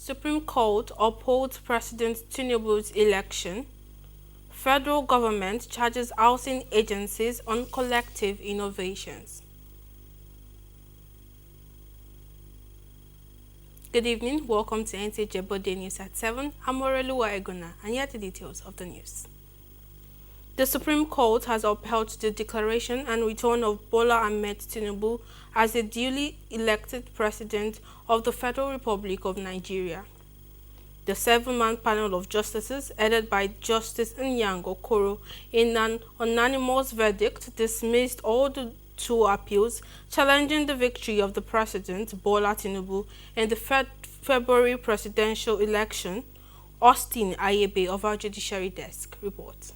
Supreme Court upholds President Tinubu's election. Federal government charges housing agencies on collective innovations. Good evening, welcome to NTJ Bode News at 7. I'm Moreluwa Egona, and here are the details of the news. The Supreme Court has upheld the declaration and return of Bola Ahmed Tinubu as the duly elected President of the Federal Republic of Nigeria. The 7-man panel of justices, headed by Justice Nyang Okoro, in an unanimous verdict, dismissed all the 2 appeals challenging the victory of the President, Bola Tinubu, in the February presidential election. Austin Ayebe of our Judiciary Desk reports.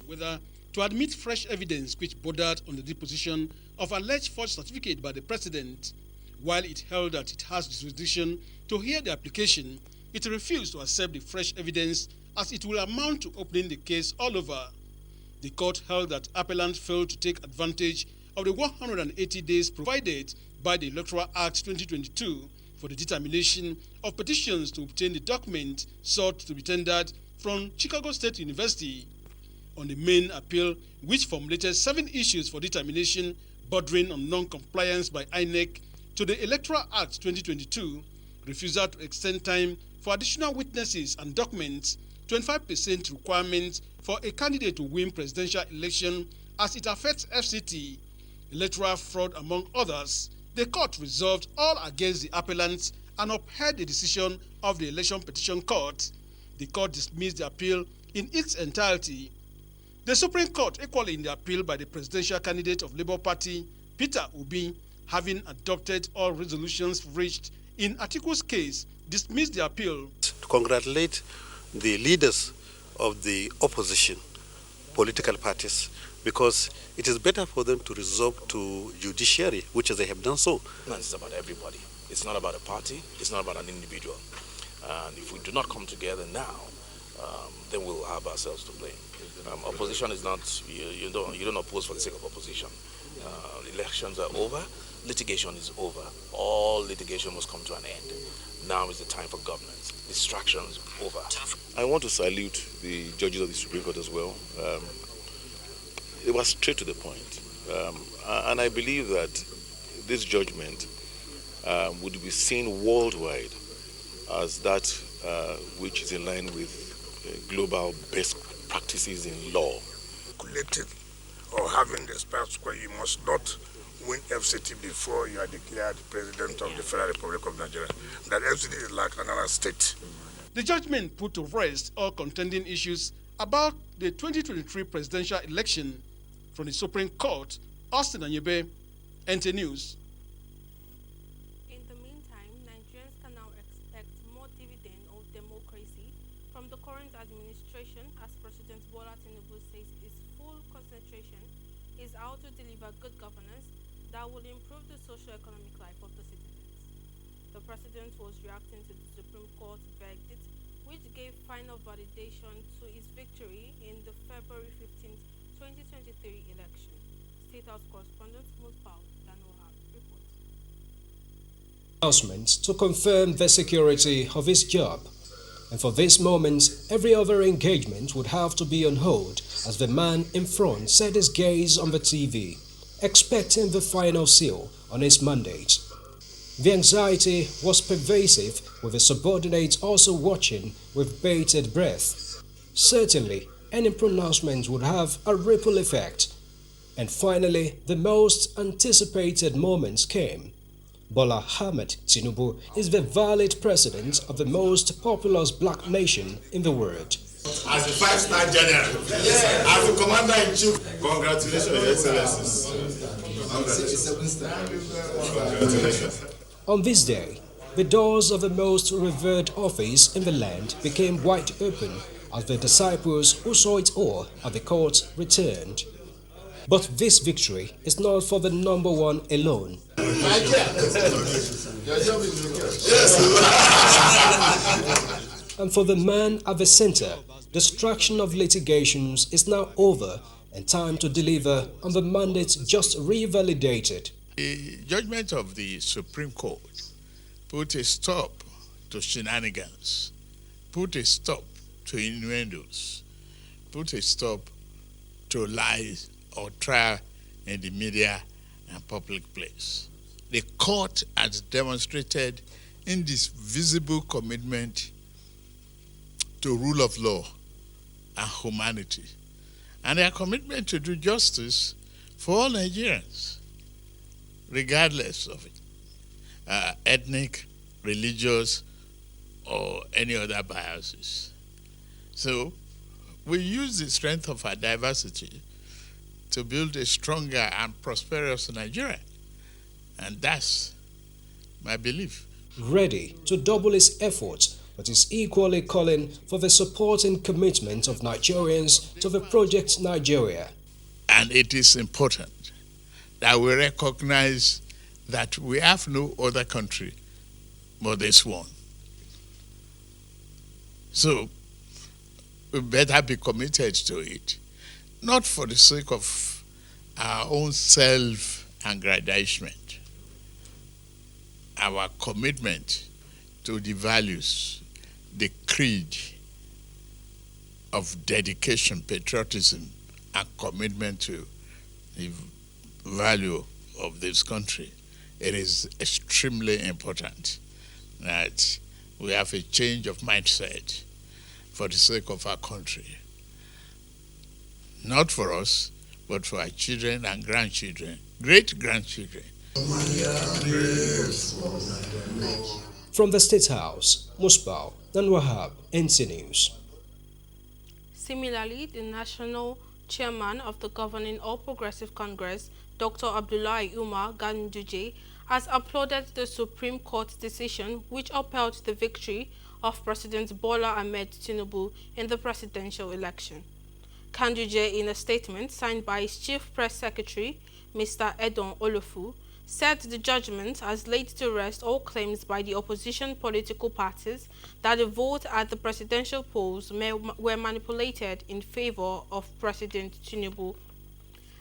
Whether to admit fresh evidence which bordered on the deposition of alleged forged certificate by the president. While it held that it has jurisdiction to hear the application, it refused to accept the fresh evidence as it will amount to opening the case all over. The court held that appellant failed to take advantage of the 180 days provided by the Electoral Act 2022 for the determination of petitions to obtain the document sought to be tendered from Chicago State University. On the main appeal, which formulated 7 issues for determination bordering on non-compliance by INEC to the Electoral Act 2022, refusal to extend time for additional witnesses and documents, 25% requirement for a candidate to win presidential election as it affects FCT, electoral fraud among others, the court resolved all against the appellants and upheld the decision of the Election Petition Court. The court dismissed the appeal in its entirety. The Supreme Court, equally in the appeal by the presidential candidate of Labour Party, Peter Obi, having adopted all resolutions reached in Atiku's case, dismissed the appeal. To congratulate the leaders of the opposition political parties, because it is better for them to resort to judiciary, which they have done so. It's about everybody. It's not about a party. It's not about an individual. And if we do not come together now, then we'll have ourselves to blame. Opposition is not, you don't oppose for the sake of opposition. Elections are over, litigation is over. All litigation must come to an end. Now is the time for governance. Distractions over. I want to salute the judges of the Supreme Court as well. It was straight to the point. And I believe that this judgment would be seen worldwide as that which is in line with global best practices in law. Collective or having the spouse where you must not win FCT before you are declared President of the Federal Republic of Nigeria. That FCT is like another state. The judgment put to rest all contending issues about the 2023 presidential election. From the Supreme Court, Austin Ayebe, NT News. In the meantime, Nigerians can now expect more dividend of democracy from the current administration, as President Bola Tinubu says his full concentration is how to deliver good governance that will improve the socio-economic life of the citizens. The president was reacting to the Supreme Court verdict, which gave final validation to his victory in the February 15th, 2023 election. State House correspondent Muspal Danoha reports. Announcement to confirm the security of his job. And for this moment, every other engagement would have to be on hold as the man in front set his gaze on the TV, expecting the final seal on his mandate. The anxiety was pervasive, with the subordinates also watching with bated breath. Certainly, any pronouncement would have a ripple effect. And finally, the most anticipated moments came. Bola Ahmed Tinubu is the valid president of the most populous black nation in the world. As a 5-star general, as a commander-in-chief, congratulations, Your Excellencies. Congratulations. On this day, the doors of the most revered office in the land became wide open as the disciples who saw it all at the court returned. But this victory is not for the number one alone. And for the man at the center, distraction of litigations is now over and time to deliver on the mandate just revalidated. The judgment of the Supreme Court put a stop to shenanigans, put a stop to innuendos, put a stop to lies or trial in the media and public place. The court has demonstrated indivisible commitment to rule of law and humanity, and their commitment to do justice for all Nigerians, regardless of ethnic, religious, or any other biases. So we use the strength of our diversity to build a stronger and prosperous Nigeria, and that's my belief. Ready to double its efforts, but is equally calling for the support and commitment of Nigerians to the Project Nigeria. And it is important that we recognize that we have no other country but this one. So we better be committed to it, not for the sake of our own self-aggrandizement. Our commitment to the values, the creed of dedication, patriotism, and commitment to the value of this country. It is extremely important that we have a change of mindset for the sake of our country. Not for us, but for our children and grandchildren, great-grandchildren. From the State House, Musbau Wahab, NC News. Similarly, the national chairman of the governing All Progressive Congress, Dr. Abdullahi Umar Ganduje, has applauded the Supreme Court decision which upheld the victory of President Bola Ahmed Tinubu in the presidential election. Ganduje, in a statement signed by his Chief Press Secretary, Mr. Edon Olofu, said the judgment has laid to rest all claims by the opposition political parties that the vote at the presidential polls were manipulated in favor of President Tinubu.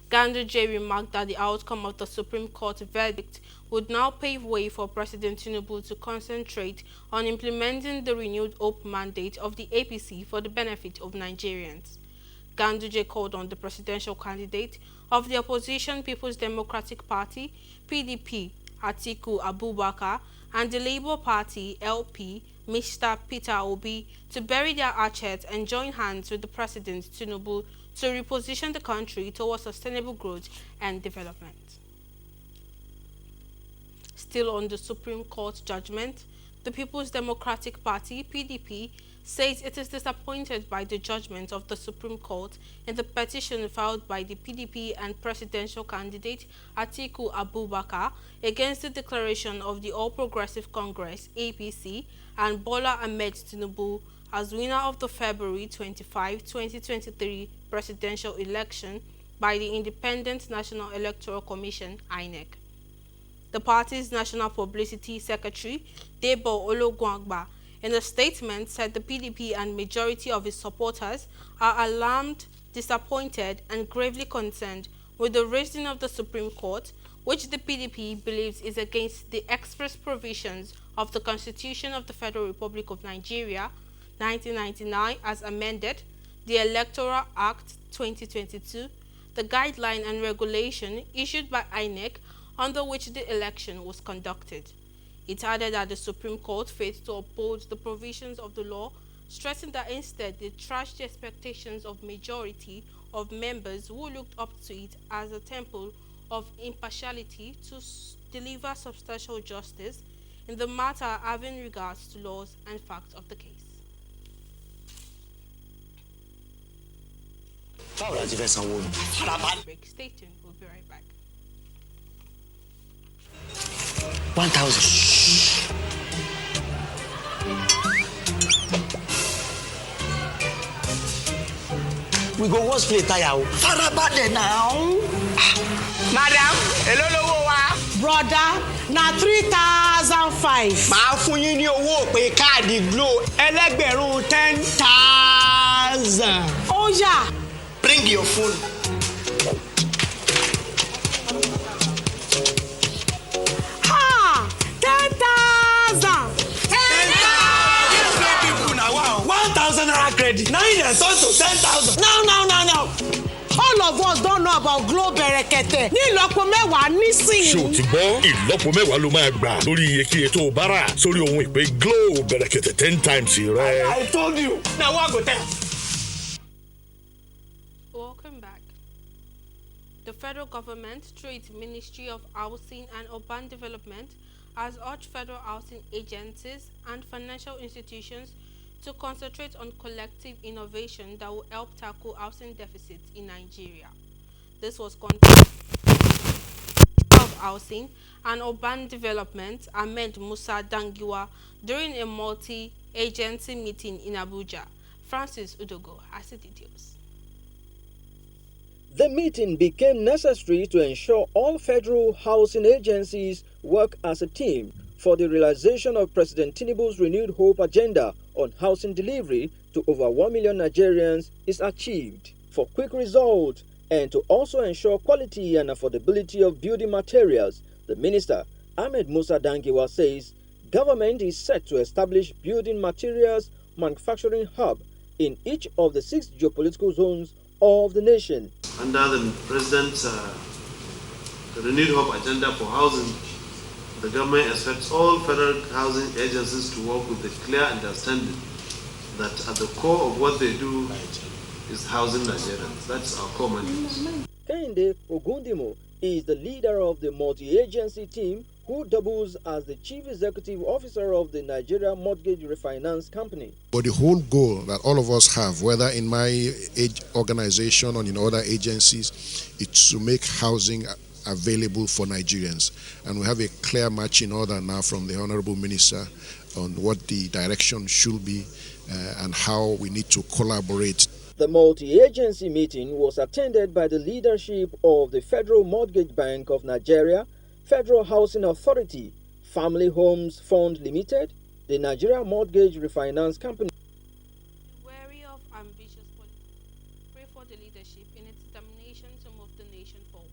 Ganduje remarked that the outcome of the Supreme Court verdict would now pave way for President Tinubu to concentrate on implementing the renewed Hope mandate of the APC for the benefit of Nigerians. Ganduje called on the presidential candidate of the opposition People's Democratic Party, PDP, Atiku Abubakar, and the Labour Party, LP, Mr. Peter Obi, to bury their hatchets and join hands with the President Tinubu to reposition the country towards sustainable growth and development. Still on the Supreme Court judgment, the People's Democratic Party, PDP, says it is disappointed by the judgment of the Supreme Court in the petition filed by the PDP and presidential candidate Atiku Abubakar against the declaration of the All Progressive Congress, APC, and Bola Ahmed Tinubu as winner of the February 25, 2023 presidential election by the Independent National Electoral Commission, INEC. The party's National Publicity Secretary, Debo Ologunagba, in a statement said the PDP and majority of its supporters are alarmed, disappointed, and gravely concerned with the reasoning of the Supreme Court, which the PDP believes is against the express provisions of the Constitution of the Federal Republic of Nigeria, 1999 as amended, the Electoral Act 2022, the guideline and regulation issued by INEC under which the election was conducted. It added that the Supreme Court failed to uphold the provisions of the law, stressing that instead they trashed the expectations of majority of members who looked up to it as a temple of impartiality to deliver substantial justice in the matter having regards to laws and facts of the case. Stay tuned, we'll be right back. 1,000. We go once play tire. Farabalẹ̀ now. Madam, hello lówó wa. Brother, na 3,005. Màá fún yín ní owó pé káàdì Glo ẹlẹ́gbẹ̀rún 10,000. Oh, yeah. Bring your phone. Ha! 10,000. 1,000 naira credit. Now you turn to 10,000. No. All of us don't know about Glow Berekete. Ní ìlọ́po mẹ́wàá nísìnyí. Ṣé o ti gbọ́? Ìlọ́po mẹ́wàá ló máa gbà lórí iyekíye tó o bá rà sórí ohun ìpè Glow Berekete 10 times rẹ. I told you. Now what go tell? Welcome back. The federal government, through its Ministry of Housing and Urban Development, has urged federal housing agencies and financial institutions to concentrate on collective innovation that will help tackle housing deficits in Nigeria. This was contained of Housing and Urban Development, Ahmed Musa Dangiwa, during a multi-agency meeting in Abuja. Francis Udogo has the details. The meeting became necessary to ensure all federal housing agencies work as a team for the realization of President Tinubu's renewed hope agenda on housing delivery to over 1 million Nigerians is achieved. For quick results and to also ensure quality and affordability of building materials, the Minister, Ahmed Musa Dangiwa, says government is set to establish building materials manufacturing hub in each of the 6 geopolitical zones of the nation. Under the President's renewed hope agenda for housing, the government expects all federal housing agencies to work with the clear understanding that at the core of what they do is housing Nigerians. That's our core mandate. Kehinde Ogundimo is the leader of the multi-agency team who doubles as the Chief Executive Officer of the Nigeria Mortgage Refinance Company. But the whole goal that all of us have, whether in my organization or in other agencies, is to make housing available for Nigerians. And we have a clear marching order now from the Honorable Minister on what the direction should be and how we need to collaborate. The multi-agency meeting was attended by the leadership of the Federal Mortgage Bank of Nigeria, Federal Housing Authority, Family Homes Fund Limited, the Nigeria Mortgage Refinance Company. Wary of ambitious politics, pray for the leadership in its determination to move the nation forward.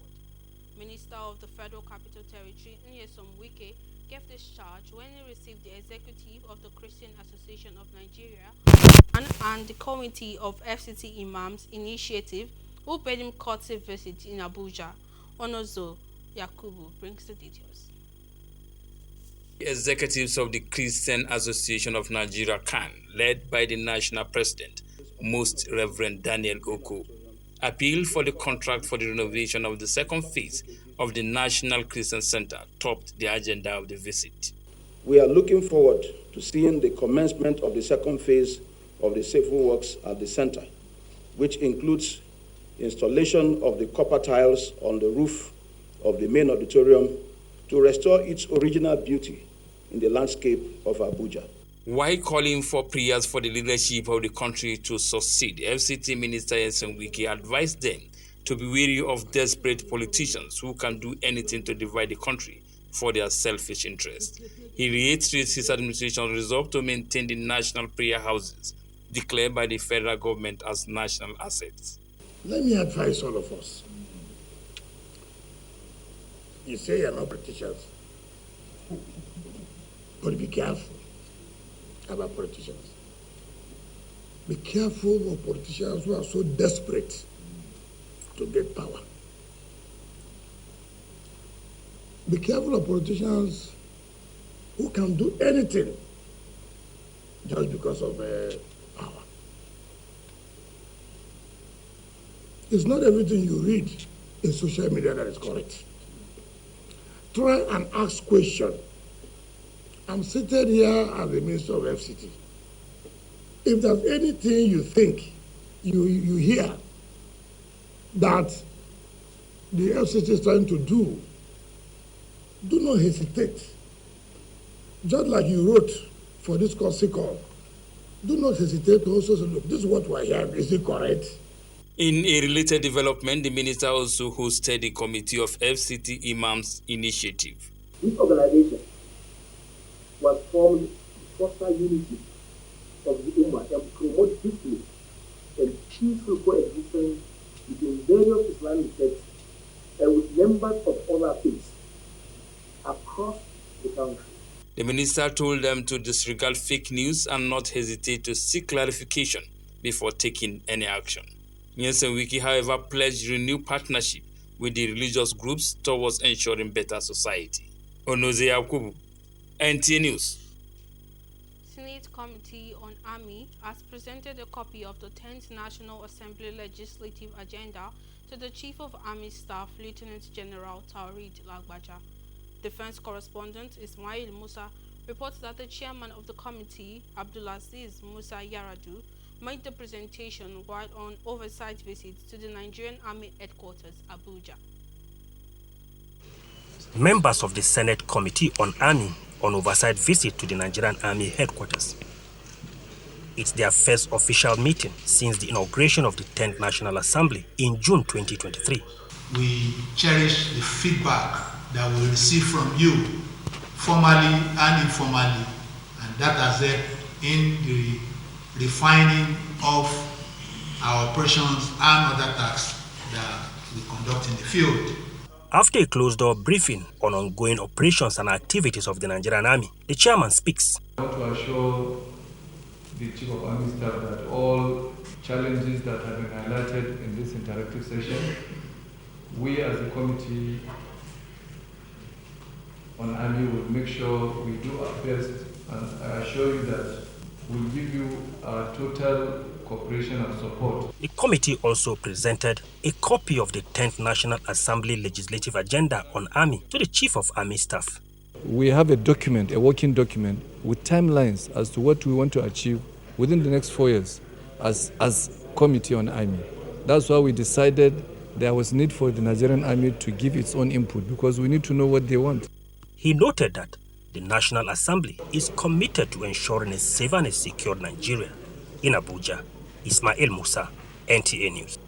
Minister of the Federal Capital Territory, Nyesom Wike, gave this charge when he received the executive of the Christian Association of Nigeria and the committee of FCT Imams Initiative, who paid him courtesy visit in Abuja. Onozo Yakubu brings the details. Executives of the Christian Association of Nigeria CAN, led by the national president, Most Reverend Daniel Oko, appeal for the contract for the renovation of the second phase of the National Christian Center topped the agenda of the visit. We are looking forward to seeing the commencement of the second phase of the civil works at the center, which includes installation of the copper tiles on the roof of the main auditorium to restore its original beauty in the landscape of Abuja. While calling for prayers for the leadership of the country to succeed, FCT Minister Nyesom Wike advised them to be wary of desperate politicians who can do anything to divide the country for their selfish interests. He reiterates his administration's resolve to maintain the national prayer houses declared by the federal government as national assets. Let me advise all of us. You say you're not politicians, but be careful about politicians. Be careful of politicians who are so desperate to get power. Be careful of politicians who can do anything just because of power. It's not everything you read in social media that is correct. Try and ask questions. I'm seated here as the Minister of FCT. If there's anything you think, you hear that the FCT is trying to do, do not hesitate. Just like you wrote for this courtesy call, do not hesitate to also say, look, this is what we're hearing, is it correct? In a related development, the minister also hosted the committee of FCT Imams Initiative. This organization was formed to foster unity of the Ummah and promote peacefully a and peaceful coexistence between various Islamic sects and with members of other faiths across the country. The minister told them to disregard fake news and not hesitate to seek clarification before taking any action. Nyesom Wike, however, pledged renewed partnership with the religious groups towards ensuring better society. Onoze Yakubu, NTA News. Senate Committee on Army has presented a copy of the 10th National Assembly Legislative Agenda to the Chief of Army Staff, Lieutenant General Taoreed Lagbaja. Defense correspondent Ismail Musa reports that the chairman of the committee, Abdulaziz Musa Yaradu, made the presentation while on oversight visit to the Nigerian Army Headquarters, Abuja. Members of the Senate Committee on Army on oversight visit to the Nigerian Army Headquarters. It's their first official meeting since the inauguration of the 10th National Assembly in June 2023. We cherish the feedback that we receive from you, formally and informally, and that has helped in the refining of our operations and other tasks that we conduct in the field. After a closed-door briefing on ongoing operations and activities of the Nigerian Army, the chairman speaks. I want to assure the Chief of Army Staff that all challenges that have been highlighted in this interactive session, we as a committee on Army will make sure we do our best, and I assure you that we'll give you our total cooperation and support. The committee also presented a copy of the 10th National Assembly Legislative Agenda on Army to the Chief of Army Staff. We have a document, a working document, with timelines as to what we want to achieve within the next 4 years as Committee on Army. That's why we decided there was need for the Nigerian Army to give its own input, because we need to know what they want. He noted that the National Assembly is committed to ensuring a safe and a secure Nigeria. In Abuja, Ismail Musa, NTA News.